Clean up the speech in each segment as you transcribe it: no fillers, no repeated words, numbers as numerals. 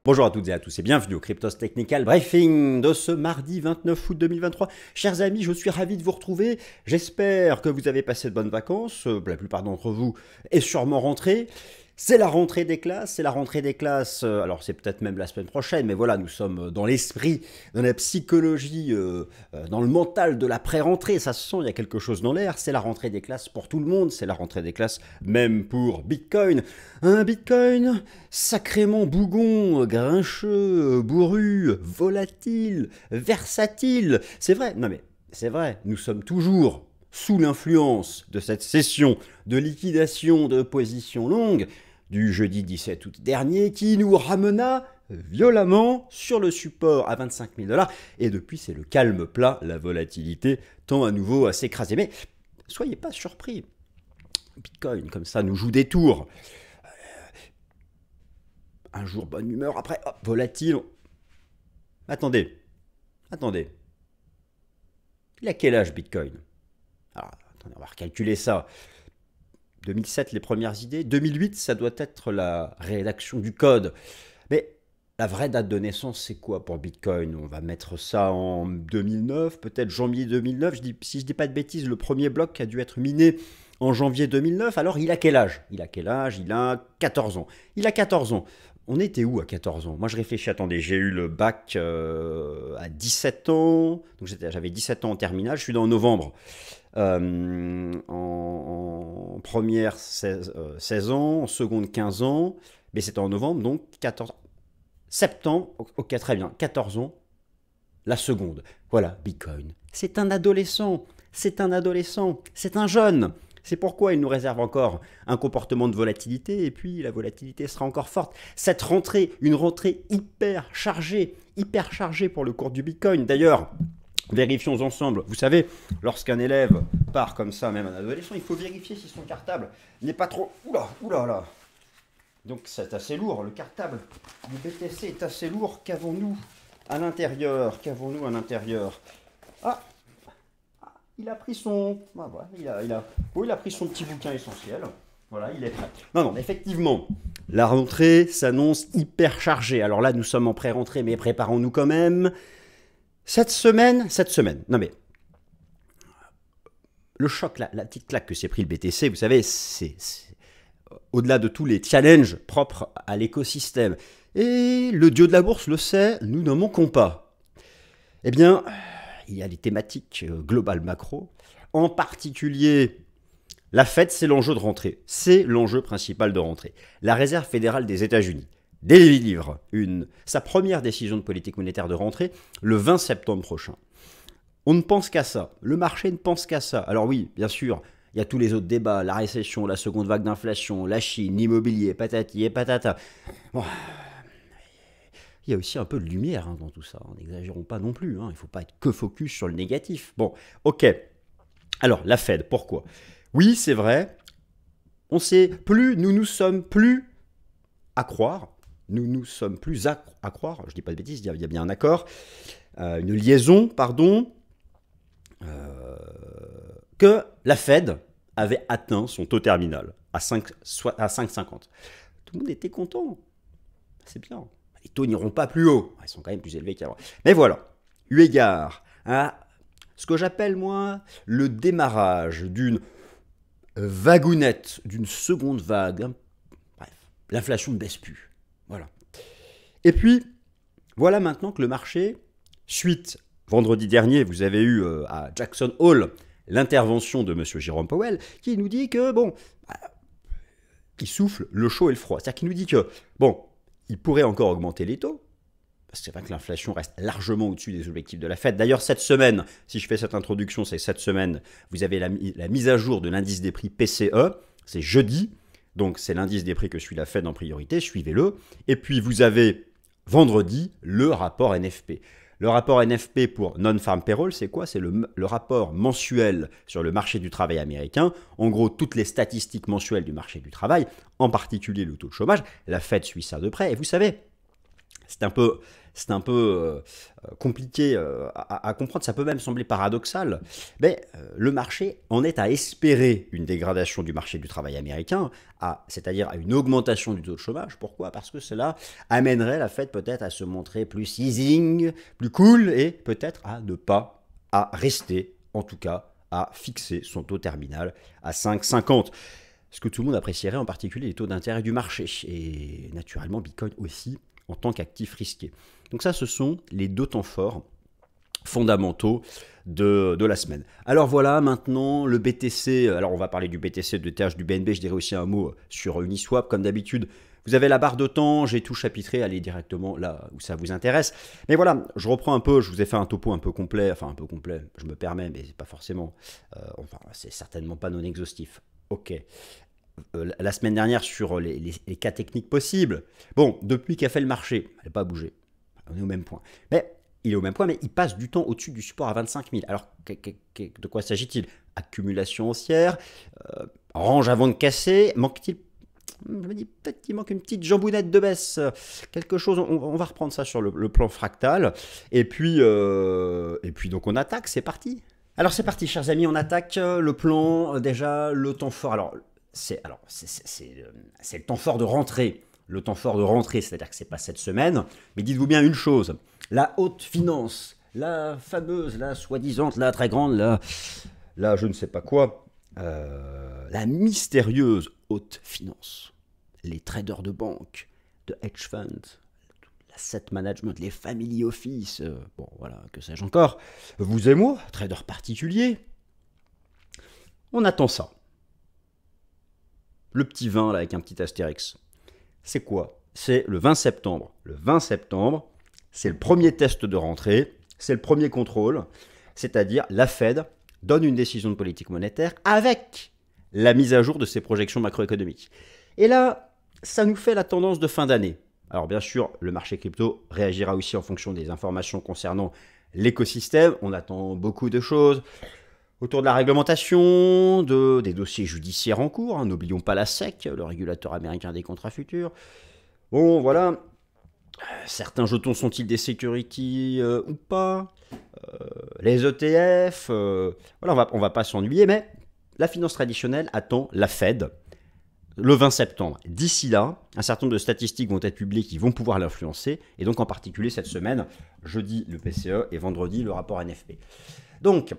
Bonjour à toutes et à tous et bienvenue au Cryptos Technical Briefing de ce mardi 29 août 2023. Chers amis, je suis ravi de vous retrouver. J'espère que vous avez passé de bonnes vacances. La plupart d'entre vous est sûrement rentré. C'est la rentrée des classes, alors c'est peut-être même la semaine prochaine, mais voilà, nous sommes dans l'esprit, dans la psychologie, dans le mental de la pré-rentrée, ça se sent, il y a quelque chose dans l'air, c'est la rentrée des classes pour tout le monde, c'est la rentrée des classes même pour Bitcoin. Un Bitcoin sacrément bougon, grincheux, bourru, volatile, versatile, c'est vrai, non mais c'est vrai, nous sommes toujours sous l'influence de cette session de liquidation de position longue du jeudi 17 août dernier qui nous ramena violemment sur le support à 25 000 $. Et depuis, c'est le calme plat, la volatilité tend à nouveau à s'écraser. Mais soyez pas surpris. Bitcoin, comme ça, nous joue des tours. Un jour, bonne humeur, après, hop, volatile. Attendez. Il a quel âge, Bitcoin ? Alors, attendez, on va recalculer ça. 2007, les premières idées. 2008, ça doit être la rédaction du code. Mais la vraie date de naissance, c'est quoi pour Bitcoin? On va mettre ça en 2009, peut-être janvier 2009. Si je dis pas de bêtises, le premier bloc a dû être miné en janvier 2009. Alors, il a quel âge? Il a 14 ans. Il a 14 ans. On était où à 14 ans? Moi, je réfléchis. Attendez, j'ai eu le bac à 17 ans. Donc, j'avais 17 ans en terminale. Je suis dans novembre. En première 16 ans, en seconde 15 ans, mais c'était en novembre, donc 14 ans. Septembre, ok, très bien, 14 ans, la seconde. Voilà, Bitcoin. C'est un adolescent, c'est un jeune. C'est pourquoi il nous réserve encore un comportement de volatilité, et puis la volatilité sera encore forte. Cette rentrée, une rentrée hyper chargée pour le cours du Bitcoin. D'ailleurs, vérifions ensemble. Vous savez, lorsqu'un élève part comme ça, même un adolescent, il faut vérifier si son cartable n'est pas trop... Oula là. Donc c'est assez lourd, le cartable du BTC est assez lourd. Qu'avons-nous à l'intérieur? Ah, il a pris son... Ah, voilà, il a pris son petit bouquin essentiel. Voilà, il est prêt. Non, effectivement, la rentrée s'annonce hyper chargée. Alors là, nous sommes en pré-rentrée, mais préparons-nous quand même. Cette semaine, non mais, le choc, la petite claque que s'est pris le BTC, vous savez, c'est au-delà de tous les challenges propres à l'écosystème. Et le dieu de la bourse le sait, nous n'en manquons pas. Eh bien, il y a les thématiques globales macro, en particulier la Fed, c'est l'enjeu de rentrée, c'est l'enjeu principal de rentrée. La Réserve fédérale des États-Unis délivre sa première décision de politique monétaire de rentrée le 20 septembre prochain. On ne pense qu'à ça. Le marché ne pense qu'à ça. Alors oui, bien sûr, il y a tous les autres débats, la récession, la seconde vague d'inflation, la Chine, l'immobilier, patati et patata. Bon, il y a aussi un peu de lumière dans tout ça. N'exagérons pas non plus. Il ne faut pas être que focus sur le négatif. Bon, ok. Alors, la Fed, pourquoi? Oui, c'est vrai. Nous nous sommes plus à croire. Nous sommes plus à croire, je ne dis pas de bêtises, il y a bien un accord, une liaison, que la Fed avait atteint son taux terminal à 5,50. Tout le monde était content. C'est bien. Les taux n'iront pas plus haut. Ils sont quand même plus élevés qu'avant. Mais voilà, eu égard à ce que j'appelle, moi, le démarrage d'une vagounette, d'une seconde vague. Bref, l'inflation ne baisse plus. Voilà. Et puis, voilà maintenant que le marché, suite, vendredi dernier, vous avez eu à Jackson Hole l'intervention de M. Jérôme Powell, qui nous dit que, il souffle le chaud et le froid. C'est-à-dire qu'il nous dit que, il pourrait encore augmenter les taux, parce que c'est vrai que l'inflation reste largement au-dessus des objectifs de la Fed. D'ailleurs, cette semaine, si je fais cette introduction, c'est cette semaine, vous avez la mise à jour de l'indice des prix PCE, c'est jeudi. Donc, c'est l'indice des prix que suit la Fed en priorité, suivez-le. Et puis, vous avez vendredi le rapport NFP. Le rapport NFP pour Non-Farm Payroll, c'est quoi? C'est le rapport mensuel sur le marché du travail américain. En gros, toutes les statistiques mensuelles du marché du travail, en particulier le taux de chômage. La Fed suit ça de près. Et vous savez, c'est un peu compliqué à comprendre, ça peut même sembler paradoxal, mais le marché en est à espérer une dégradation du marché du travail américain, c'est-à-dire à une augmentation du taux de chômage. Pourquoi? Parce que cela amènerait la Fed peut-être à se montrer plus easing, plus cool, et peut-être à rester, en tout cas, à fixer son taux terminal à 5,50. Ce que tout le monde apprécierait, en particulier les taux d'intérêt du marché, et naturellement Bitcoin aussi, en tant qu'actif risqué. Donc ça, ce sont les deux temps forts fondamentaux de la semaine. Alors voilà, maintenant le BTC, alors on va parler du BTC, de TH, du BNB, je dirais aussi un mot sur Uniswap, comme d'habitude. Vous avez la barre de temps, j'ai tout chapitré, allez directement là où ça vous intéresse. Mais voilà, je reprends un peu, je vous ai fait un topo un peu complet, enfin un peu complet, je me permets, mais c'est pas forcément, enfin c'est certainement pas non exhaustif. Ok. La semaine dernière sur les cas techniques possibles. Bon, depuis qu'a fait le marché, elle n'a pas bougé. On est au même point. Mais il est au même point, mais il passe du temps au-dessus du support à 25 000. Alors, de quoi s'agit-il? Accumulation haussière, range avant de casser, manque-t-il? Je me dis peut-être qu'il manque une petite jambounette de baisse, quelque chose. On va reprendre ça sur le plan fractal. Et puis donc on attaque, c'est parti. Alors c'est parti, chers amis, on attaque le plan, déjà le temps fort. Alors c'est le temps fort de rentrée. Le temps fort de rentrée, c'est-à-dire que c'est pas cette semaine. Mais dites-vous bien une chose, la haute finance, la fameuse, la soi-disant, la très grande, la je ne sais pas quoi, la mystérieuse haute finance, les traders de banque, de hedge funds, l'asset management, les family office, bon voilà, que sais-je encore, vous et moi, traders particuliers, on attend ça. Le petit 20 là avec un petit astérix, c'est quoi? C'est le 20 septembre. Le 20 septembre, c'est le premier test de rentrée, c'est le premier contrôle, c'est-à-dire la Fed donne une décision de politique monétaire avec la mise à jour de ses projections macroéconomiques. Et là, ça nous fait la tendance de fin d'année. Alors bien sûr, le marché crypto réagira aussi en fonction des informations concernant l'écosystème. On attend beaucoup de choses autour de la réglementation, des dossiers judiciaires en cours. Hein. N'oublions pas la SEC, le régulateur américain des contrats futurs. Bon, voilà. Certains jetons sont-ils des securities ou pas? Les ETF, voilà, on va pas s'ennuyer, mais la finance traditionnelle attend la Fed le 20 septembre. D'ici là, un certain nombre de statistiques vont être publiées qui vont pouvoir l'influencer, et donc en particulier cette semaine, jeudi le PCE et vendredi le rapport NFP. Donc,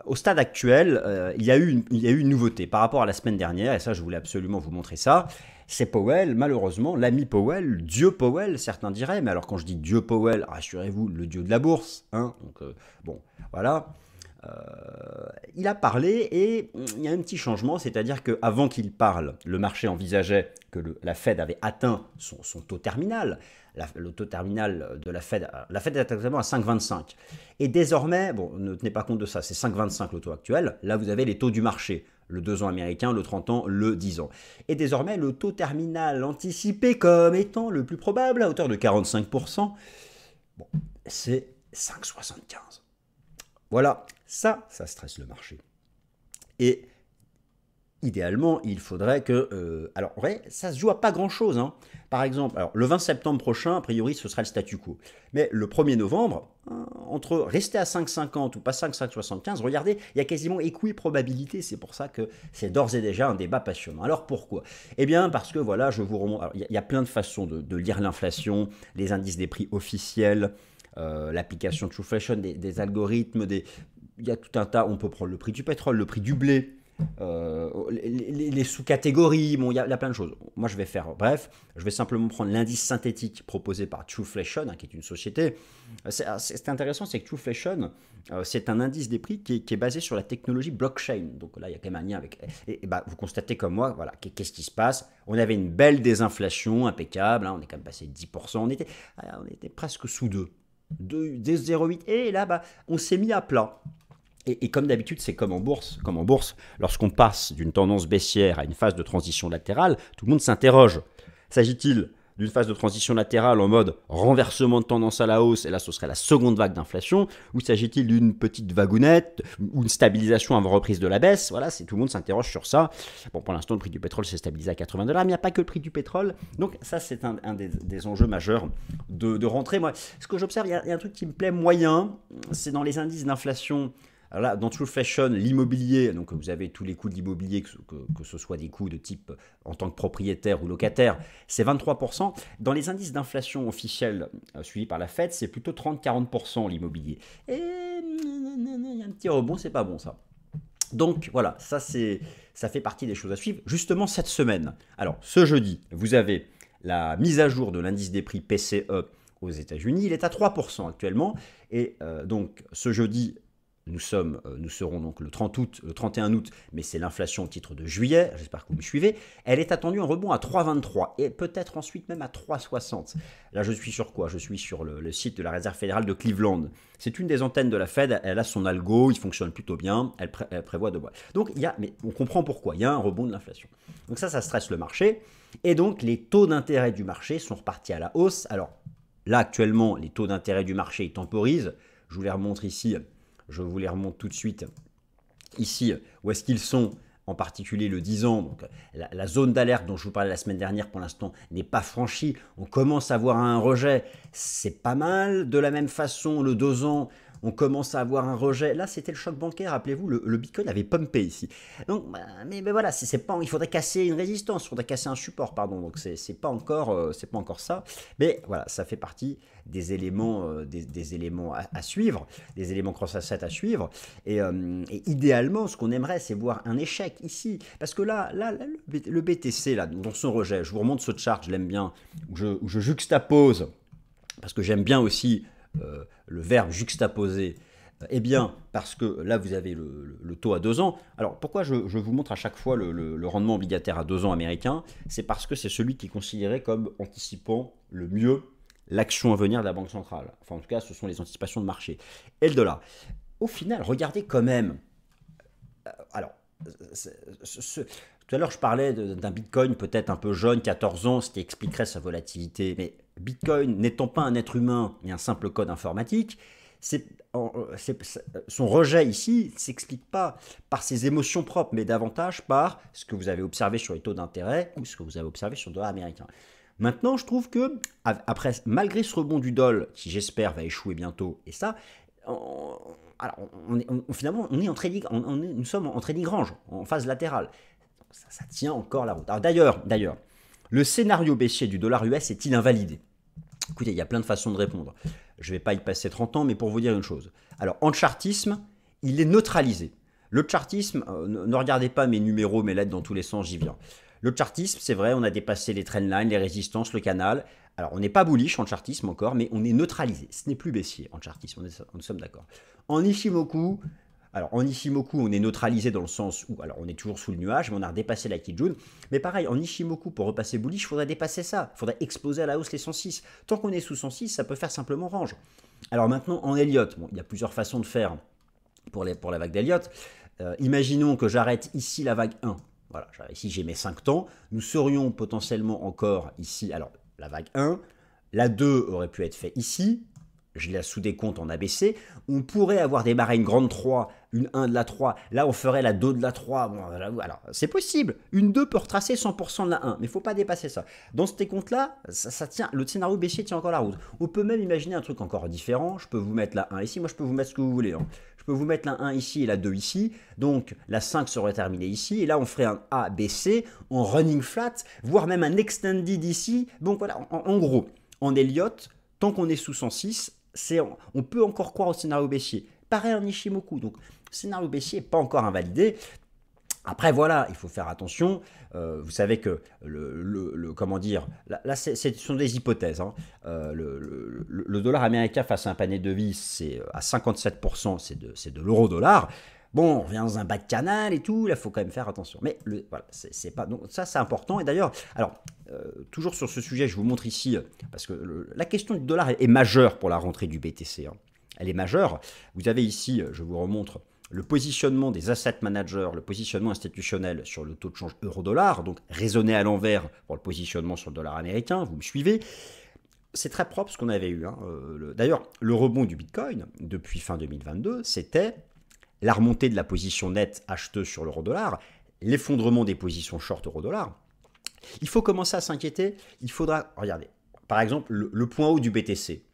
au stade actuel, il y a eu une nouveauté par rapport à la semaine dernière, et ça je voulais absolument vous montrer ça. C'est Powell, malheureusement, l'ami Powell, Dieu Powell, certains diraient, mais alors quand je dis Dieu Powell, rassurez-vous, le dieu de la bourse, hein, donc bon, voilà. Il a parlé et il y a un petit changement, c'est-à-dire qu'avant qu'il parle, le marché envisageait que la Fed avait atteint son taux terminal. Le taux terminal de la Fed est exactement à 5,25. Et désormais, bon, ne tenez pas compte de ça, c'est 5,25 le taux actuel. Là, vous avez les taux du marché, le 2 ans américain, le 30 ans, le 10 ans. Et désormais, le taux terminal anticipé comme étant le plus probable, à hauteur de 45%, bon, c'est 5,75. Voilà, ça stresse le marché. Et idéalement, il faudrait que... alors, ouais, ça se joue à pas grand-chose. Hein. Par exemple, alors, le 20 septembre prochain, a priori, ce sera le statu quo. Mais le 1er novembre, entre rester à 5,50 ou pas 5,75, regardez, il y a quasiment équiprobabilité. C'est pour ça que c'est d'ores et déjà un débat passionnant. Alors, pourquoi? Eh bien, parce que, voilà, je vous remonte... Il y a plein de façons de lire l'inflation, les indices des prix officiels, l'application Trueflation, des algorithmes, il y a tout un tas, on peut prendre le prix du pétrole, le prix du blé, les sous-catégories, bon, il y a plein de choses. Moi, je vais simplement prendre l'indice synthétique proposé par Trueflation, hein, qui est une société. C'est intéressant, c'est que Trueflation, c'est un indice des prix qui est basé sur la technologie blockchain. Donc là, il y a quand même un lien avec... Et bah, vous constatez comme moi, voilà, qu'est-ce qui se passe? On avait une belle désinflation impeccable, hein, on est quand même passé de 10%, on était presque sous 2. 0,8 et là bah, on s'est mis à plat et comme d'habitude c'est comme en bourse lorsqu'on passe d'une tendance baissière à une phase de transition latérale, tout le monde s'interroge, s'agit-il d'une phase de transition latérale en mode renversement de tendance à la hausse, et là ce serait la seconde vague d'inflation, ou s'agit-il d'une petite vagounette, ou une stabilisation avant reprise de la baisse? Voilà, tout le monde s'interroge sur ça. Bon, pour l'instant, le prix du pétrole s'est stabilisé à 80 $, mais il n'y a pas que le prix du pétrole, donc ça c'est un des enjeux majeurs de rentrée. Moi, ce que j'observe, il y a un truc qui me plaît moyen, c'est dans les indices d'inflation. Alors là, dans True Fashion, l'immobilier, donc vous avez tous les coûts de l'immobilier, que ce soit des coûts de type en tant que propriétaire ou locataire, c'est 23%. Dans les indices d'inflation officiels suivis par la Fed, c'est plutôt 30-40% l'immobilier. Et il y a un petit rebond, c'est pas bon ça. Donc voilà, ça fait partie des choses à suivre. Justement cette semaine, alors ce jeudi, vous avez la mise à jour de l'indice des prix PCE aux États-Unis. Il est à 3% actuellement. Et donc ce jeudi, nous serons donc le 31 août, mais c'est l'inflation au titre de juillet, j'espère que vous me suivez. Elle est attendue en rebond à 3,23 et peut-être ensuite même à 3,60. Là, je suis sur quoi? Je suis sur le site de la Réserve fédérale de Cleveland. C'est une des antennes de la Fed, elle a son algo, il fonctionne plutôt bien, elle prévoit de voir. Donc, mais on comprend pourquoi, il y a un rebond de l'inflation. Donc ça stresse le marché. Et donc, les taux d'intérêt du marché sont repartis à la hausse. Alors, là, actuellement, les taux d'intérêt du marché ils temporisent. Je vous les remontre ici. Je vous les remonte tout de suite ici, où est-ce qu'ils sont, en particulier le 10 ans. Donc, la zone d'alerte dont je vous parlais la semaine dernière, pour l'instant, n'est pas franchie. On commence à avoir un rejet. C'est pas mal. De la même façon, le 2 ans, on commence à avoir un rejet. Là, c'était le choc bancaire. Rappelez-vous, le Bitcoin avait pumpé ici. Donc, mais voilà, il faudrait casser une résistance, il faudrait casser un support, pardon. Donc, c'est pas encore ça. Mais voilà, ça fait partie des éléments, des éléments à suivre, des éléments cross-asset à suivre. Et idéalement, ce qu'on aimerait, c'est voir un échec ici. Parce que là le BTC, là, dans son rejet, je vous remonte ce chart, je l'aime bien, où je juxtapose, parce que j'aime bien aussi le verbe juxtaposer. Eh bien, parce que là, vous avez le taux à 2 ans. Alors, pourquoi je vous montre à chaque fois le rendement obligataire à 2 ans américain? C'est parce que c'est celui qui est considéré comme anticipant le mieux l'action à venir de la Banque centrale. Enfin, en tout cas, ce sont les anticipations de marché. Et le dollar. Au final, regardez quand même. Alors, tout à l'heure, je parlais d'un Bitcoin peut-être un peu jeune, 14 ans, ce qui expliquerait sa volatilité. Mais Bitcoin, n'étant pas un être humain et un simple code informatique, son rejet ici ne s'explique pas par ses émotions propres, mais davantage par ce que vous avez observé sur les taux d'intérêt ou ce que vous avez observé sur le dollar américain. Maintenant, je trouve que, après, malgré ce rebond du doll, qui j'espère va échouer bientôt, et ça, finalement, nous sommes en trading range, en phase latérale. Ça tient encore la route. Alors d'ailleurs, le scénario baissier du dollar US est-il invalidé? Écoutez, il y a plein de façons de répondre. Je ne vais pas y passer 30 ans, mais pour vous dire une chose. Alors, en chartisme, il est neutralisé. Le chartisme, ne regardez pas mes numéros, mes lettres dans tous les sens, j'y viens. Le chartisme, c'est vrai, on a dépassé les trendlines, les résistances, le canal. Alors, on n'est pas bullish en chartisme encore, mais on est neutralisé. Ce n'est plus baissier en chartisme, nous sommes d'accord. En Ishimoku, on est neutralisé dans le sens où, alors on est toujours sous le nuage, mais on a dépassé la Kijun. Mais pareil, en Ishimoku, pour repasser bullish, il faudrait dépasser ça. Il faudrait exploser à la hausse les 106. Tant qu'on est sous 106, ça peut faire simplement range. Alors maintenant, en Elliott, il y a plusieurs façons de faire pour la vague d'Elliott. Imaginons que j'arrête ici la vague 1. Voilà, ici j'ai mes 5 temps. Nous serions potentiellement encore ici, alors la vague 1, la 2 aurait pu être faite ici, je la sous-décompte en ABC, on pourrait avoir démarré une grande 3, une 1 de la 3, là on ferait la 2 de la 3, bon, alors c'est possible, une 2 peut retracer 100% de la 1, mais il ne faut pas dépasser ça. Dans ces comptes-là, ça tient, le scénario baissier tient encore la route. On peut même imaginer un truc encore différent, je peux vous mettre la 1 ici, moi je peux vous mettre ce que vous voulez, hein. Je peux vous mettre la 1 ici et la 2 ici, donc la 5 serait terminée ici, et là on ferait un A, B, C, en running flat, voire même un extended ici, donc voilà, en gros, en Elliott, tant qu'on est sous 106, on peut encore croire au scénario baissier. Pareil en Ishimoku, donc le scénario baissier n'est pas encore invalidé. Après voilà, il faut faire attention. Vous savez que comment dire, là ce sont des hypothèses. Hein. Le dollar américain face à un panier de devises, c'est à 57%, c'est de l'euro-dollar. Bon, on revient dans un bas de canal et tout, là, il faut quand même faire attention. Mais voilà, c'est pas, donc ça, c'est important. Et d'ailleurs, alors, toujours sur ce sujet, je vous montre ici, parce que la question du dollar est majeure pour la rentrée du BTC. Hein. Elle est majeure. Vous avez ici, je vous remontre le positionnement des asset managers, le positionnement institutionnel sur le taux de change euro-dollar, donc raisonné à l'envers pour le positionnement sur le dollar américain, vous me suivez. C'est très propre ce qu'on avait eu. D'ailleurs, le rebond du Bitcoin depuis fin 2022, c'était la remontée de la position nette acheteuse sur l'euro-dollar, l'effondrement des positions short euro-dollar. Il faut commencer à s'inquiéter. Il faudra, regardez, par exemple, le point haut du BTC.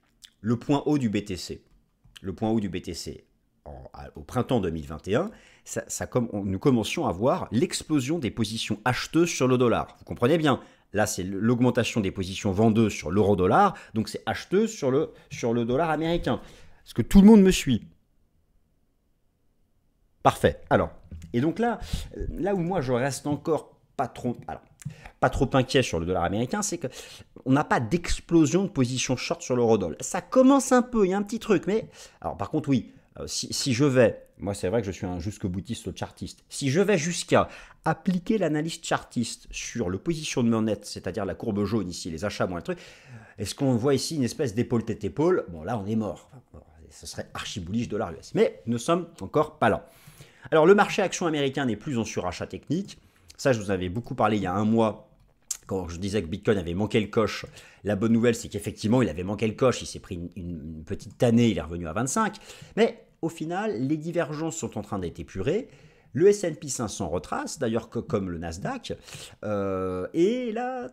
Le point haut du BTC au printemps 2021, nous commencions à voir l'explosion des positions acheteuses sur le dollar. Vous comprenez bien, là c'est l'augmentation des positions vendeuses sur l'euro-dollar, donc c'est acheteuse sur le dollar américain. Est-ce que tout le monde me suit? Parfait. Alors, et donc là où moi je reste encore pas trop inquiet sur le dollar américain, c'est qu'on n'a pas d'explosion de position short sur l'euro-dollar. Ça commence un peu, il y a un petit truc, mais alors par contre oui, si je vais, moi c'est vrai que je suis un jusqu'au boutiste chartiste, si je vais jusqu'à appliquer l'analyse chartiste sur le positionnement net, c'est-à-dire la courbe jaune ici, les achats moins le truc, est-ce qu'on voit ici une espèce d'épaule tête épaule? Bon là on est mort, ce serait archi bullish dollar US, mais nous sommes encore pas là. Alors le marché action américain n'est plus en surachat technique, ça je vous avais beaucoup parlé il y a un mois, quand je disais que Bitcoin avait manqué le coche. La bonne nouvelle, c'est qu'effectivement, il avait manqué le coche, il s'est pris une petite tannée, il est revenu à 25. Mais au final, les divergences sont en train d'être épurées. Le S&P 500 retrace, d'ailleurs comme le Nasdaq. Et là,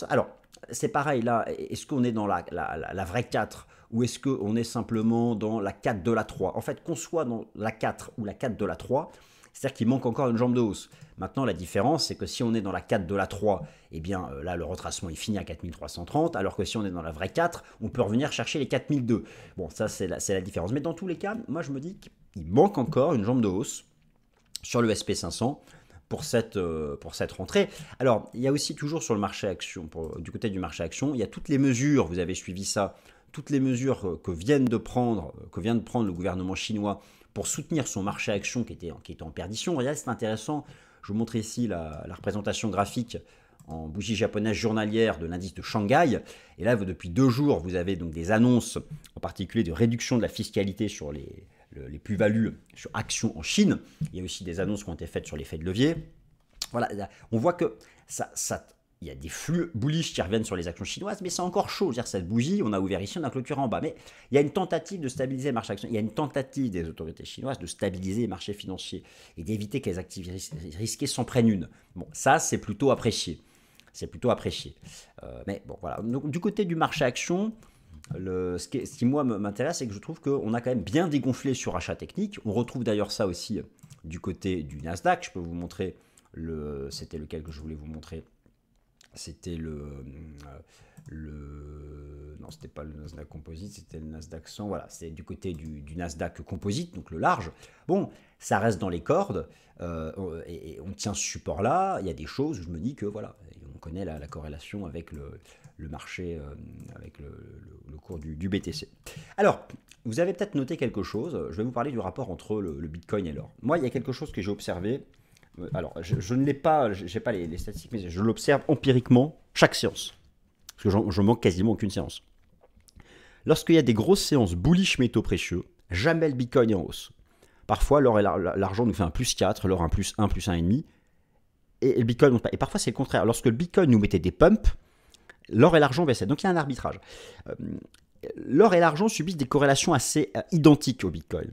alors, c'est pareil, là, est-ce qu'on est dans la vraie 4 ou est-ce qu'on est simplement dans la 4 de la 3? En fait, qu'on soit dans la 4 ou la 4 de la 3, c'est-à-dire qu'il manque encore une jambe de hausse. Maintenant, la différence, c'est que si on est dans la 4 de la 3, eh bien là, le retracement est fini à 4330, alors que si on est dans la vraie 4, on peut revenir chercher les 4002. Bon, ça, c'est la différence. Mais dans tous les cas, moi, je me dis qu'il manque encore une jambe de hausse sur le SP500 pour cette rentrée. Alors, il y a aussi toujours sur le marché action, du côté du marché action, il y a toutes les mesures, vous avez suivi ça, toutes les mesures que vient de prendre le gouvernement chinois pour soutenir son marché action qui était en perdition. Regardez, c'est intéressant. Je vous montre ici la représentation graphique en bougie japonaise journalière de l'indice de Shanghai. Et là, depuis 2 jours, vous avez donc des annonces, en particulier de réduction de la fiscalité sur les plus-values sur actions en Chine. Il y a aussi des annonces qui ont été faites sur l'effet de levier. Voilà, on voit que il y a des flux bullish qui reviennent sur les actions chinoises, mais c'est encore chaud. Je veux dire, cette bougie, on a ouvert ici, on a clôturé en bas. Mais il y a une tentative de stabiliser les marchés actions. Il y a une tentative des autorités chinoises de stabiliser les marchés financiers et d'éviter que les activités risquées s'en prennent une. Bon, ça, c'est plutôt apprécié. Mais bon, voilà. Donc, du côté du marché action, ce qui moi m'intéresse, c'est que je trouve qu'on a quand même bien dégonflé sur achat technique. On retrouve d'ailleurs ça aussi du côté du Nasdaq. Je peux vous montrer, c'était lequel que je voulais vous montrer. C'était non, c'était pas le Nasdaq Composite, c'était le Nasdaq 100. Voilà, c'est du côté du Nasdaq Composite, donc le large. Bon, ça reste dans les cordes et on tient ce support-là. Il y a des choses où je me dis que voilà, on connaît la corrélation avec le marché, avec le cours du BTC. Alors, vous avez peut-être noté quelque chose. Je vais vous parler du rapport entre le Bitcoin et l'or. Moi, il y a quelque chose que j'ai observé. Alors, je ne l'ai pas, je n'ai pas les statistiques, mais je l'observe empiriquement chaque séance. Parce que je manque quasiment aucune séance. Lorsqu'il y a des grosses séances bullish métaux précieux, jamais le Bitcoin est en hausse. Parfois, l'or et l'argent nous fait un plus 4, l'or un plus 1, plus 1,5. Et le Bitcoin monte pas. Et parfois, c'est le contraire. Lorsque le Bitcoin nous mettait des pumps, l'or et l'argent baissaient. Donc, il y a un arbitrage. L'or et l'argent subissent des corrélations assez identiques au Bitcoin.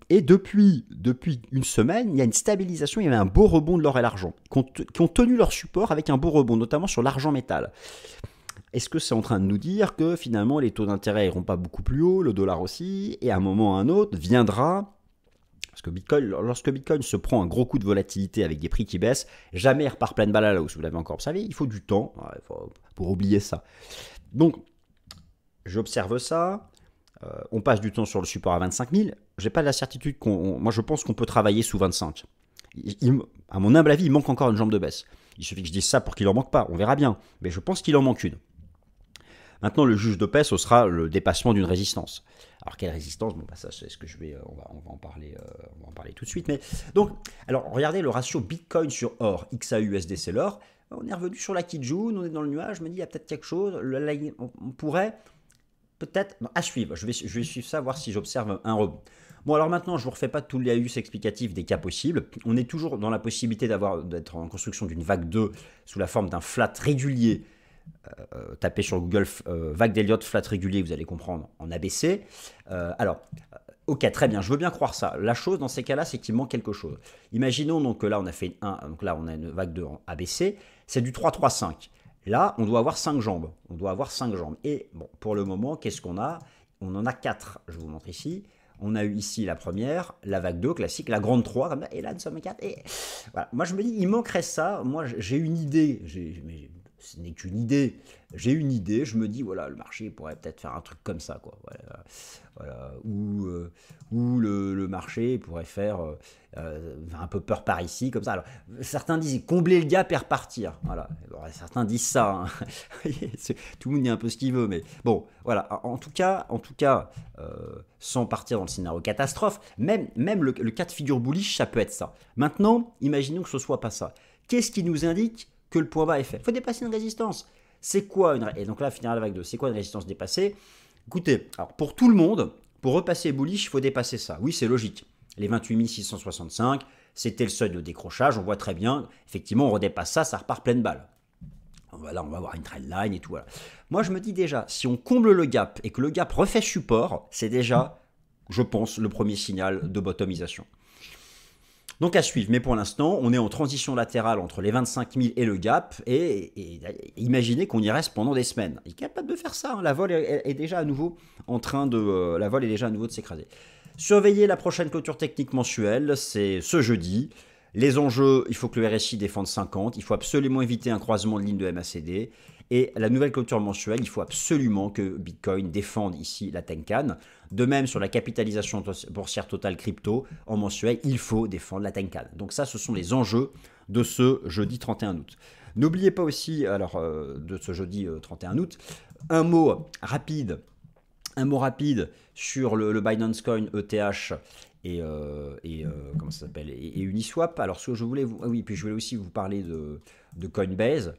Et depuis une semaine, il y a une stabilisation, il y avait un beau rebond de l'or et l'argent, qui ont tenu leur support avec un beau rebond, notamment sur l'argent métal. Est-ce que c'est en train de nous dire que finalement les taux d'intérêt n'iront pas beaucoup plus haut, le dollar aussi, et à un moment ou à un autre viendra, parce que lorsque Bitcoin se prend un gros coup de volatilité avec des prix qui baissent, jamais il repart pleine balle à la hausse, vous l'avez encore observé, il faut du temps pour oublier ça. Donc, j'observe ça. On passe du temps sur le support à 25 000. Je n'ai pas la certitude moi, je pense qu'on peut travailler sous 25. À mon humble avis, il manque encore une jambe de baisse. Il suffit que je dise ça pour qu'il n'en manque pas. On verra bien. Mais je pense qu'il en manque une. Maintenant, le juge de paix, ce sera le dépassement d'une résistance. Alors, quelle résistance? Bon, ça, c'est ce que je vais. On va en parler tout de suite. Mais donc, alors, regardez le ratio Bitcoin sur or, XAUSD, c'est l'or. On est revenu sur la Kijun, on est dans le nuage. Je me dis, il y a peut-être quelque chose. On pourrait peut-être à suivre. Je vais suivre ça, voir si j'observe un rebond. Bon, alors maintenant, je ne vous refais pas tout le laïus explicatif des cas possibles. On est toujours dans la possibilité d'être en construction d'une vague 2 sous la forme d'un flat régulier. Tapez sur Google vague d'Elliott flat régulier, vous allez comprendre en ABC. Ok, très bien, je veux bien croire ça. La chose dans ces cas-là, c'est qu'il manque quelque chose. Imaginons donc que là, on a fait donc là, on a une vague 2 en ABC, c'est du 3-3-5. Là, on doit avoir 5 jambes. On doit avoir 5 jambes. Et bon, pour le moment, qu'est-ce qu'on a? On en a 4. Je vous montre ici. On a eu ici la première, la vague 2 classique, la grande 3, comme ça, et là, nous sommes 4. Et voilà. Moi, je me dis, il manquerait ça. Moi, j'ai une idée. Mais ce n'est qu'une idée. J'ai une idée. Je me dis, voilà, le marché pourrait peut-être faire un truc comme ça, quoi. Voilà. Ou le marché pourrait faire un peu peur par ici, comme ça. Alors, certains disent combler le gap et repartir. Voilà. Alors, certains disent ça. Hein. Tout le monde dit un peu ce qu'il veut, mais bon, voilà. En tout cas, sans partir dans le scénario catastrophe, même le cas de figure bullish, ça peut être ça. Maintenant, imaginons que ce soit pas ça. Qu'est-ce qui nous indique que le point bas est fait? Il faut dépasser une résistance. C'est quoi et donc là, finir la vague 2, c'est quoi une résistance dépassée? Écoutez, alors pour tout le monde, pour repasser bullish, il faut dépasser ça. Oui, c'est logique. Les 28 665, c'était le seuil de décrochage. On voit très bien, effectivement, on redépasse ça, ça repart pleine balle. Là, on va avoir une trendline et tout. Voilà. Moi, je me dis déjà, si on comble le gap et que le gap refait support, c'est déjà, je pense, le premier signal de bottomisation. Donc à suivre, mais pour l'instant, on est en transition latérale entre les 25 000 et le gap, et imaginez qu'on y reste pendant des semaines. Il est capable de faire ça, hein. La vol est déjà à nouveau de s'écraser. Surveillez la prochaine clôture technique mensuelle, c'est ce jeudi. Les enjeux, il faut que le RSI défende 50, il faut absolument éviter un croisement de ligne de MACD. Et la nouvelle clôture mensuelle, il faut absolument que Bitcoin défende ici la Tenkan. De même, sur la capitalisation boursière totale crypto, en mensuel, il faut défendre la Tenkan. Donc ça, ce sont les enjeux de ce jeudi 31 août. N'oubliez pas aussi, de ce jeudi 31 août, un mot rapide sur le Binance Coin ETH et comment ça s'appelle, et Uniswap. Alors, ce que je voulais puis je voulais aussi vous parler de Coinbase.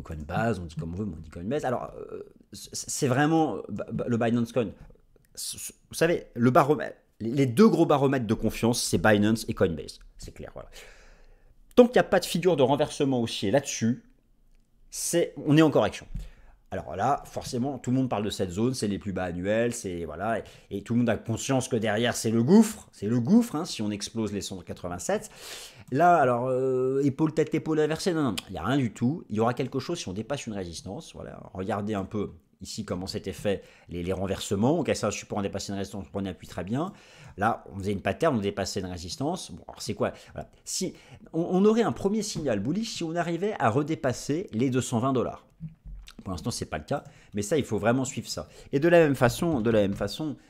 Coinbase, on dit comme on veut, mais on dit Coinbase. Alors, c'est vraiment le Binance Coin. Vous savez, le baromètre, les deux gros baromètres de confiance, c'est Binance et Coinbase. C'est clair, voilà. Tant qu'il n'y a pas de figure de renversement haussier là-dessus, on est en correction. Alors là, forcément, tout le monde parle de cette zone, c'est les plus bas annuels, voilà, et tout le monde a conscience que derrière, c'est le gouffre, hein, si on explose les 187. Là, alors, épaule, tête, épaule inversée, non, il n'y a rien du tout. Il y aura quelque chose si on dépasse une résistance. Voilà, regardez un peu ici comment c'était fait les renversements. On cassait un support, on dépassait une résistance, on prenait appui très bien. Là, on faisait une pattern, on dépassait une résistance. Bon, alors c'est quoi? Voilà. Si, on aurait un premier signal bullish si on arrivait à redépasser les $220. Pour l'instant, ce n'est pas le cas, mais ça, il faut vraiment suivre ça. Et de la même façon,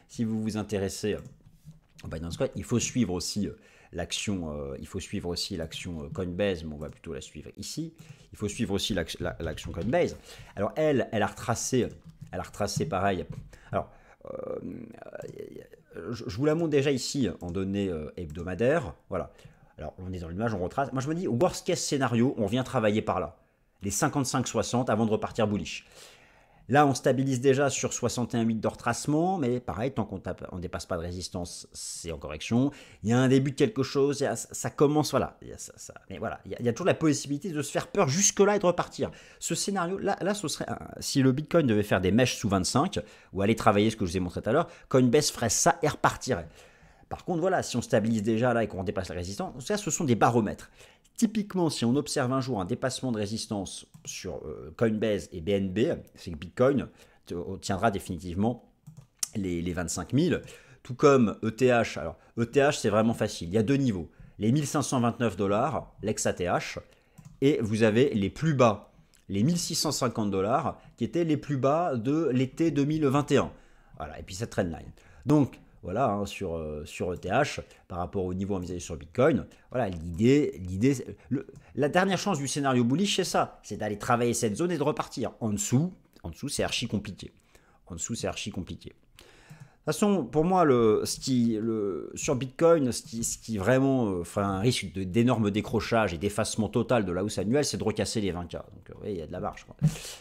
si vous vous intéressez au Binance Coin, il faut suivre aussi l'action Coinbase, mais on va plutôt la suivre ici. Il faut suivre aussi l'action Coinbase. Alors elle a retracé pareil. Alors, je vous la montre déjà ici en données hebdomadaires. Voilà. Alors, on est dans l'image, on retrace. Moi, je me dis, au worst case scénario, on vient travailler par là. Les 55-60 avant de repartir bullish. Là, on stabilise déjà sur 61,8 de retracement, mais pareil, tant qu'on ne dépasse pas de résistance, c'est en correction. Il y a un début de quelque chose, ça commence, voilà. Mais voilà, il y a toujours la possibilité de se faire peur jusque-là et de repartir. Ce scénario, là ce serait, si le Bitcoin devait faire des mèches sous 25, ou aller travailler ce que je vous ai montré tout à l'heure, Coinbase ferait ça et repartirait. Par contre, voilà, si on stabilise déjà là et qu'on dépasse la résistance, ça, ce sont des baromètres. Typiquement, si on observe un jour un dépassement de résistance sur Coinbase et BNB, c'est que Bitcoin tiendra définitivement les 25 000. Tout comme ETH. Alors, ETH, c'est vraiment facile. Il y a deux niveaux. Les $1 529, l'ex-ATH, et vous avez les plus bas, les $1 650, qui étaient les plus bas de l'été 2021. Voilà, et puis cette trendline. Donc, voilà, hein, sur ETH, par rapport au niveau envisagé sur Bitcoin, voilà, la dernière chance du scénario bullish, c'est ça, c'est d'aller travailler cette zone et de repartir. En dessous, c'est archi compliqué. De toute façon, pour moi, sur Bitcoin, ce qui vraiment fait un risque d'énorme décrochage et d'effacement total de la hausse annuelle, c'est de recasser les 20K. Donc, oui, il y a de la marge, quoi.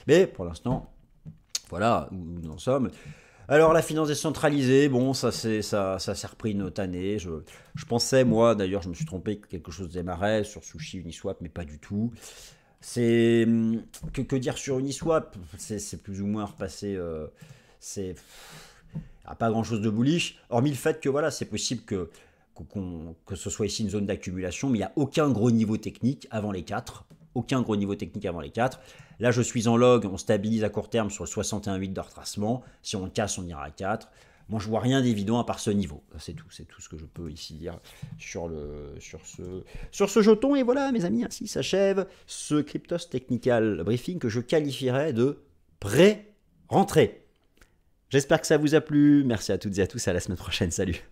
Mais pour l'instant, Voilà où nous en sommes. Alors la finance décentralisée, bon, ça s'est repris une autre année. Je pensais, moi, d'ailleurs, je me suis trompé que quelque chose démarrait sur Sushi, Uniswap, mais pas du tout. C'est que dire sur Uniswap? C'est plus ou moins repassé. C'est pas grand chose de bullish, hormis le fait que voilà, c'est possible que ce soit ici une zone d'accumulation, mais il n'y a aucun gros niveau technique avant les 4. Aucun gros niveau technique avant les 4. Là, je suis en log, on stabilise à court terme sur le 61,8 de retracement. Si on le casse, on ira à 4. Moi, je vois rien d'évident à part ce niveau. C'est tout ce que je peux ici dire sur ce jeton. Et voilà, mes amis, ainsi s'achève ce Cryptos Technical Briefing que je qualifierais de pré-rentrée. J'espère que ça vous a plu. Merci à toutes et à tous. À la semaine prochaine. Salut.